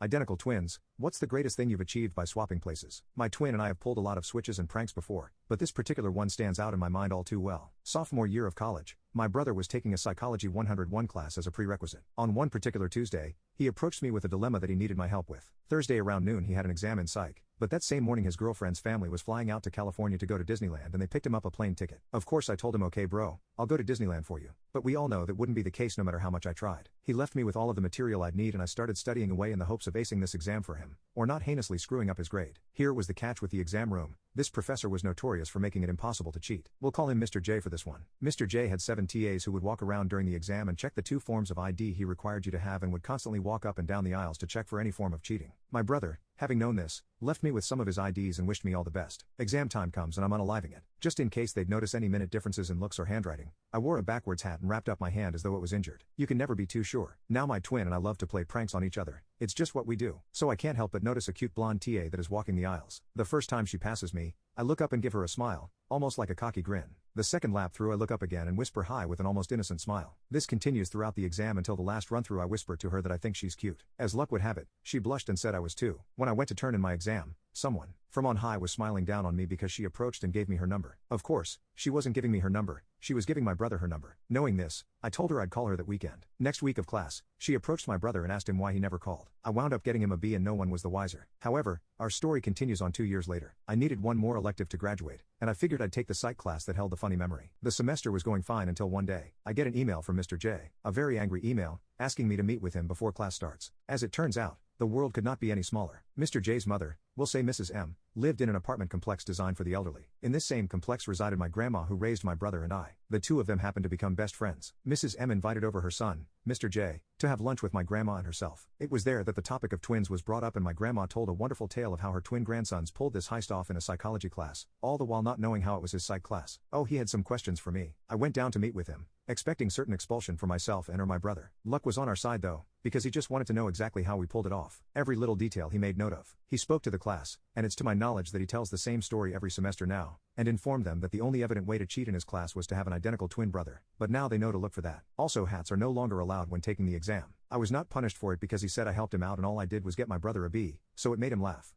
Identical twins, what's the greatest thing you've achieved by swapping places? My twin and I have pulled a lot of switches and pranks before, but this particular one stands out in my mind all too well. Sophomore year of college, my brother was taking a Psychology 101 class as a prerequisite. On one particular Tuesday, he approached me with a dilemma that he needed my help with. Thursday around noon he had an exam in psych, but that same morning his girlfriend's family was flying out to California to go to Disneyland and they picked him up a plane ticket. Of course I told him, okay bro, I'll go to Disneyland for you. But we all know that wouldn't be the case no matter how much I tried. He left me with all of the material I'd need and I started studying away in the hopes of acing this exam for him, or not heinously screwing up his grade. Here was the catch with the exam room. This professor was notorious for making it impossible to cheat. We'll call him Mr. J for this one. Mr. J had 7 TAs who would walk around during the exam and check the 2 forms of ID he required you to have and would constantly walk up and down the aisles to check for any form of cheating. My brother, having known this, left me with some of his IDs and wished me all the best. Exam time comes and I'm unaliving it. Just in case they'd notice any minute differences in looks or handwriting, I wore a backwards hat and wrapped up my hand as though it was injured. You can never be too sure. Now my twin and I love to play pranks on each other. It's just what we do. So I can't help but notice a cute blonde TA that is walking the aisles. The first time she passes me, I look up and give her a smile, almost like a cocky grin. The second lap through I look up again and whisper hi with an almost innocent smile. This continues throughout the exam until the last run through I whisper to her that I think she's cute. As luck would have it, she blushed and said I was too. When I went to turn in my exam, someone from on high was smiling down on me because she approached and gave me her number. Of course, she wasn't giving me her number, she was giving my brother her number. Knowing this, I told her I'd call her that weekend. Next week of class, she approached my brother and asked him why he never called. I wound up getting him a B and no one was the wiser. However, our story continues on 2 years later. I needed one more elective to graduate, and I figured I'd take the psych class that held the funny memory. The semester was going fine until one day, I get an email from Mr. J, a very angry email, asking me to meet with him before class starts. As it turns out, the world could not be any smaller. Mr. J's mother, we'll say Mrs. M, lived in an apartment complex designed for the elderly. In this same complex resided my grandma who raised my brother and I. The two of them happened to become best friends. Mrs. M invited over her son, Mr. J, to have lunch with my grandma and herself. It was there that the topic of twins was brought up and my grandma told a wonderful tale of how her twin grandsons pulled this heist off in a psychology class, all the while not knowing how it was his psych class. Oh, he had some questions for me. I went down to meet with him, expecting certain expulsion for myself and or my brother. Luck was on our side though, because he just wanted to know exactly how we pulled it off. Every little detail he made note of. He spoke to the class, and it's to my knowledge that he tells the same story every semester now, and informed them that the only evident way to cheat in his class was to have an identical twin brother. But now they know to look for that. Also, hats are no longer allowed when taking the exam. I was not punished for it because he said I helped him out and all I did was get my brother a B, so it made him laugh.